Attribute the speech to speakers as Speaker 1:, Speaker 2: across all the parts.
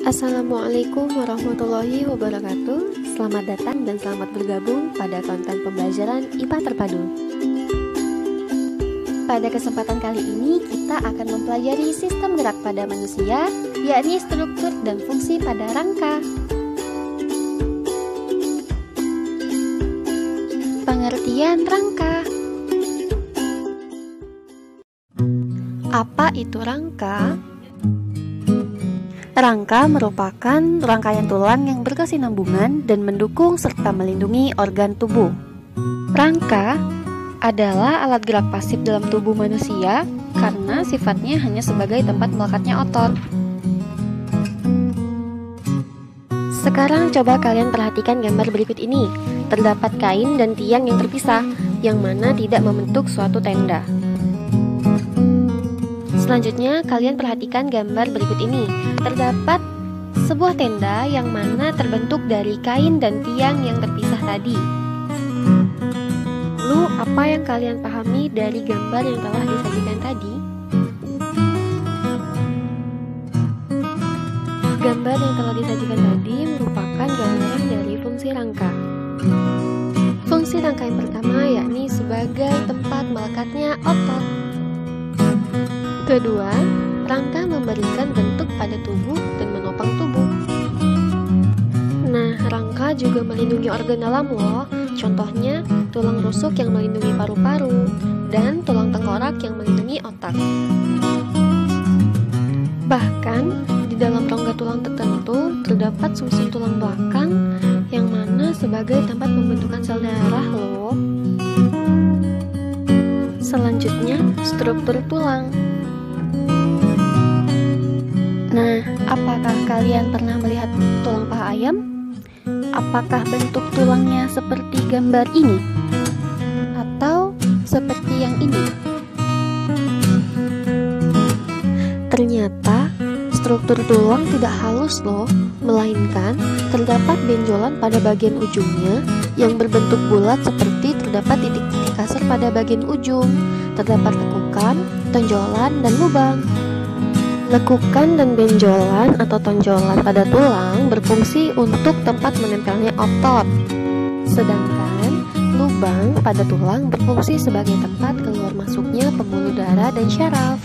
Speaker 1: Assalamualaikum warahmatullahi wabarakatuh. Selamat datang dan selamat bergabung pada konten pembelajaran IPA Terpadu. Pada kesempatan kali ini kita akan mempelajari sistem gerak pada manusia, yakni struktur dan fungsi pada rangka. Pengertian rangka. Apa itu rangka? Rangka merupakan rangkaian tulang yang berkesinambungan dan mendukung serta melindungi organ tubuh. Rangka adalah alat gerak pasif dalam tubuh manusia karena sifatnya hanya sebagai tempat melekatnya otot. Sekarang coba kalian perhatikan gambar berikut ini. Terdapat kain dan tiang yang terpisah, yang mana tidak membentuk suatu tenda. Selanjutnya, kalian perhatikan gambar berikut ini. Terdapat sebuah tenda yang mana terbentuk dari kain dan tiang yang terpisah tadi. Lalu, apa yang kalian pahami dari gambar yang telah disajikan tadi? Gambar yang telah disajikan tadi merupakan gambaran dari fungsi rangka. Fungsi rangka yang pertama yakni sebagai tempat melekatnya otot. Kedua, rangka memberikan bentuk pada tubuh dan menopang tubuh. Nah, rangka juga melindungi organ dalam loh. Contohnya, tulang rusuk yang melindungi paru-paru dan tulang tengkorak yang melindungi otak. Bahkan, di dalam rongga tulang tertentu terdapat sumsum tulang belakang yang mana sebagai tempat pembentukan sel darah loh. Selanjutnya, struktur tulang. Nah, apakah kalian pernah melihat tulang paha ayam? Apakah bentuk tulangnya seperti gambar ini? Atau seperti yang ini? Ternyata, struktur tulang tidak halus loh, melainkan terdapat benjolan pada bagian ujungnya yang berbentuk bulat seperti terdapat titik-titik kasar pada bagian ujung. Terdapat lekukan, tonjolan, dan lubang. Lekukan dan benjolan atau tonjolan pada tulang berfungsi untuk tempat menempelnya otot. Sedangkan lubang pada tulang berfungsi sebagai tempat keluar masuknya pembuluh darah dan syaraf.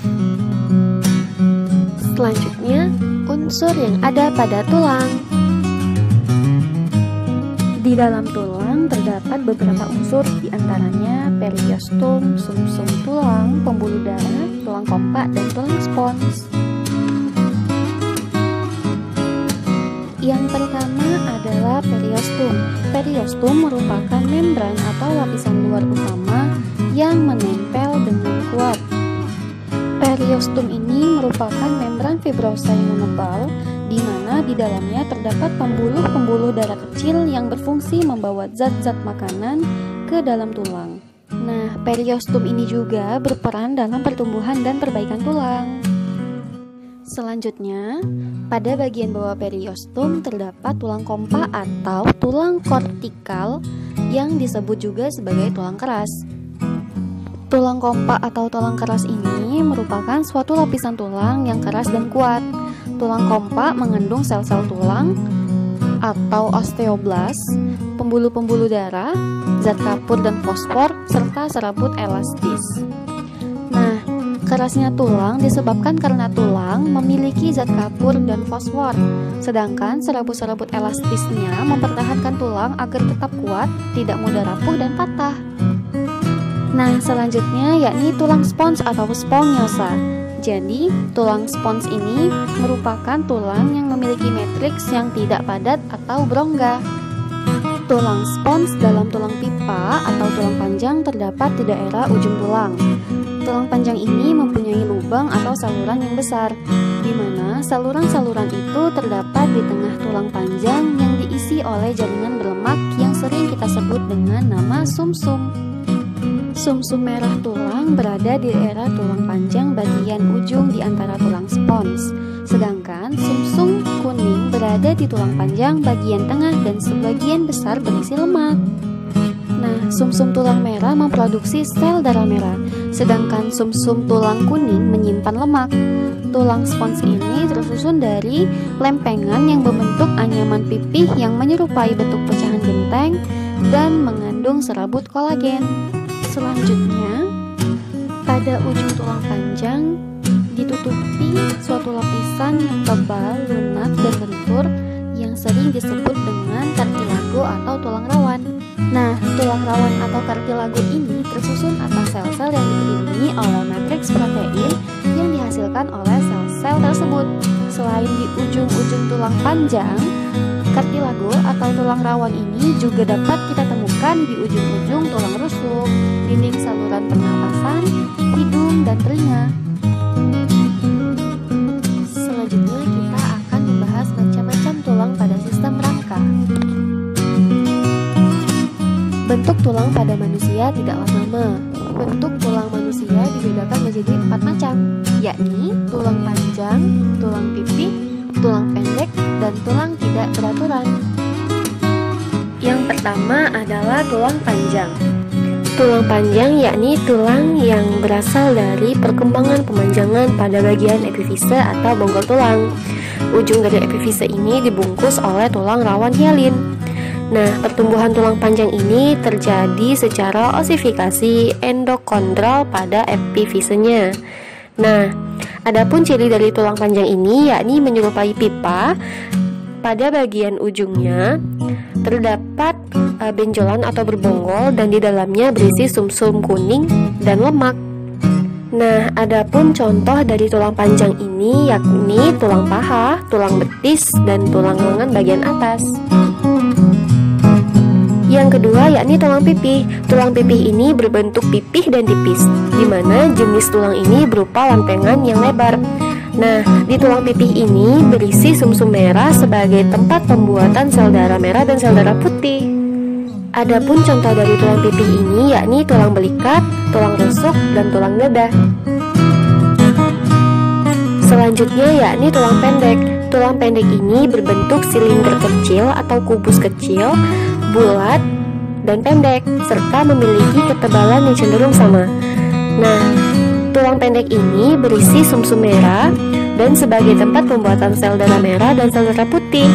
Speaker 1: Selanjutnya, unsur yang ada pada tulang. Di dalam tulang terdapat beberapa unsur, diantaranya periostom, sumsum tulang, pembuluh darah, tulang kompak, dan tulang spons. Yang pertama adalah periostom. Periostom merupakan membran atau lapisan luar utama yang menempel dengan kuat. Periostom ini merupakan membran fibrosa yang menebal, di mana di dalamnya terdapat pembuluh-pembuluh darah kecil yang berfungsi membawa zat-zat makanan ke dalam tulang. Nah, periostom ini juga berperan dalam pertumbuhan dan perbaikan tulang. Selanjutnya, pada bagian bawah periostom terdapat tulang kompa atau tulang kortikal yang disebut juga sebagai tulang keras. Tulang kompa atau tulang keras ini merupakan suatu lapisan tulang yang keras dan kuat. Tulang kompa mengandung sel-sel tulang atau osteoblast, pembuluh-pembuluh darah, zat kapur dan fosfor, serta serabut elastis. Nah, kerasnya tulang disebabkan karena tulang memiliki zat kapur dan fosfor, sedangkan serabut-serabut elastisnya mempertahankan tulang agar tetap kuat, tidak mudah rapuh dan patah. Nah, selanjutnya yakni tulang spons atau spongiosa. Jadi, tulang spons ini merupakan tulang yang memiliki matriks yang tidak padat atau berongga. Tulang spons dalam tulang pipa atau tulang panjang terdapat di daerah ujung tulang. Tulang panjang ini mempunyai lubang atau saluran yang besar, di mana saluran-saluran itu terdapat di tengah tulang panjang yang diisi oleh jaringan berlemak yang sering kita sebut dengan nama sumsum. Sumsum merah tulang berada di daerah tulang panjang bagian ujung di antara tulang spons, sedangkan sumsum kuning berada di tulang panjang bagian tengah dan sebagian besar berisi lemak. Nah, sumsum tulang merah memproduksi sel darah merah, sedangkan sumsum tulang kuning menyimpan lemak. Tulang spons ini tersusun dari lempengan yang berbentuk anyaman pipih yang menyerupai bentuk pecahan genteng dan mengandung serabut kolagen. Selanjutnya, pada ujung tulang panjang ditutupi suatu lapisan yang tebal, lunak, dan lentur yang sering disebut dengan kartilago atau tulang rawan. Nah, tulang rawan atau kartilago ini tersusun atas sel-sel yang dikelilingi oleh matriks protein yang dihasilkan oleh sel-sel tersebut. Selain di ujung-ujung tulang panjang, kartilago atau tulang rawan ini juga dapat kita temukan di ujung-ujung tulang rusuk, dinding saluran pernapasan, hidung, dan telinga. Selanjutnya kita akan membahas macam-macam tulang pada sistem rangka. Bentuk tulang pada manusia tidaklah sama. Bentuk tulang manusia dibedakan menjadi 4 macam, yakni tulang panjang, tulang pipih, tulang pendek, dan tulang tidak beraturan. Yang pertama adalah tulang panjang. Tulang panjang yakni tulang yang berasal dari perkembangan pemanjangan pada bagian epifise atau bonggol tulang. Ujung dari epifise ini dibungkus oleh tulang rawan hialin. Nah, pertumbuhan tulang panjang ini terjadi secara osifikasi endokondral pada epifisenya. Nah, adapun ciri dari tulang panjang ini yakni menyerupai pipa. Pada bagian ujungnya terdapat benjolan atau berbonggol dan di dalamnya berisi sumsum kuning dan lemak. Nah, adapun contoh dari tulang panjang ini yakni tulang paha, tulang betis, dan tulang lengan bagian atas. Yang kedua yakni tulang pipih. Tulang pipih ini berbentuk pipih dan tipis, di mana jenis tulang ini berupa lempengan yang lebar. Nah, di tulang pipih ini berisi sumsum merah sebagai tempat pembuatan sel darah merah dan sel darah putih. Adapun contoh dari tulang pipih ini yakni tulang belikat, tulang rusuk, dan tulang dada. Selanjutnya yakni tulang pendek. Tulang pendek ini berbentuk silinder kecil atau kubus kecil, bulat, dan pendek, serta memiliki ketebalan yang cenderung sama. Nah, tulang pendek ini berisi sumsum merah dan sebagai tempat pembuatan sel darah merah dan sel darah putih.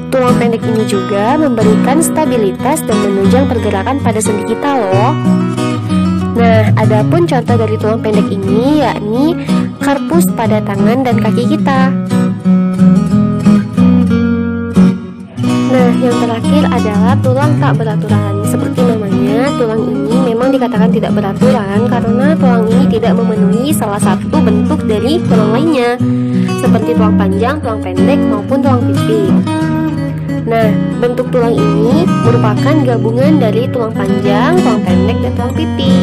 Speaker 1: Tulang pendek ini juga memberikan stabilitas dan menunjang pergerakan pada sendi kita loh. Nah, adapun contoh dari tulang pendek ini yakni karpus pada tangan dan kaki kita. Nah, yang terakhir adalah tulang tak beraturan. Seperti namanya, tulang ini memang dikatakan tidak beraturan karena tulang ini tidak memenuhi salah satu bentuk dari tulang lainnya, seperti tulang panjang, tulang pendek, maupun tulang pipih. Nah, bentuk tulang ini merupakan gabungan dari tulang panjang, tulang pendek, dan tulang pipih.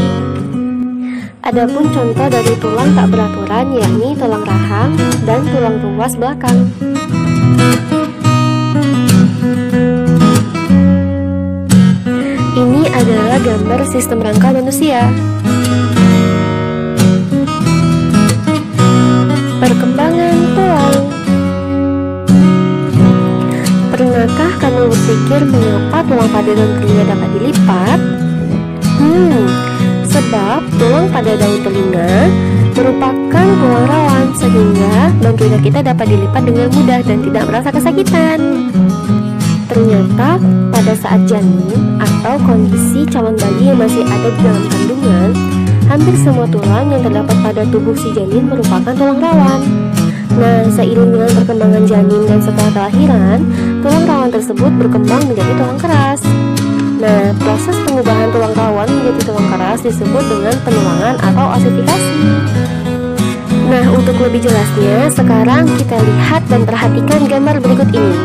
Speaker 1: Adapun contoh dari tulang tak beraturan yakni tulang rahang dan tulang ruas belakang. Ini adalah gambar sistem rangka manusia. Perkembangan tulang. Pernahkah kamu berpikir mengapa tulang pada daun telinga dapat dilipat? Sebab tulang pada daun telinga merupakan tulang rawan sehingga daun telinga kita dapat dilipat dengan mudah dan tidak merasa kesakitan. Ternyata pada saat janin atau kondisi calon bayi yang masih ada di dalam kandungan, hampir semua tulang yang terdapat pada tubuh si janin merupakan tulang rawan. Nah, seiring dengan perkembangan janin dan setelah kelahiran, tulang rawan tersebut berkembang menjadi tulang keras. Nah, proses pengubahan tulang rawan menjadi tulang keras disebut dengan penulangan atau osifikasi. Nah, untuk lebih jelasnya, sekarang kita lihat dan perhatikan gambar berikut ini.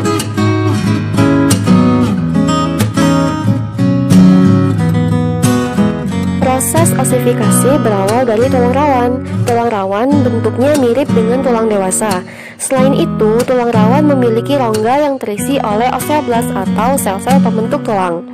Speaker 1: Proses osifikasi berawal dari tulang rawan. Tulang rawan bentuknya mirip dengan tulang dewasa. Selain itu, tulang rawan memiliki rongga yang terisi oleh osteoblast atau sel-sel pembentuk tulang.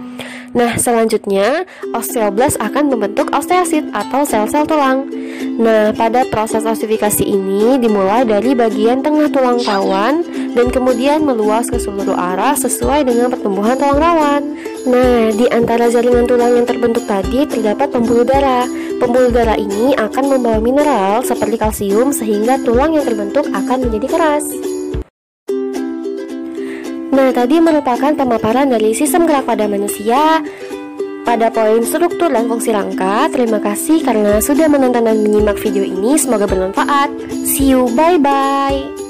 Speaker 1: Nah, selanjutnya, osteoblast akan membentuk osteosit atau sel-sel tulang. Nah, pada proses osifikasi ini dimulai dari bagian tengah tulang rawan dan kemudian meluas ke seluruh arah sesuai dengan pertumbuhan tulang rawan. Nah, di antara jaringan tulang yang terbentuk tadi terdapat pembuluh darah. Pembuluh darah ini akan membawa mineral seperti kalsium sehingga tulang yang terbentuk akan menjadi keras. Nah, tadi merupakan pemaparan dari sistem gerak pada manusia pada poin struktur dan fungsi rangka. Terima kasih karena sudah menonton dan menyimak video ini. Semoga bermanfaat. See you, bye-bye.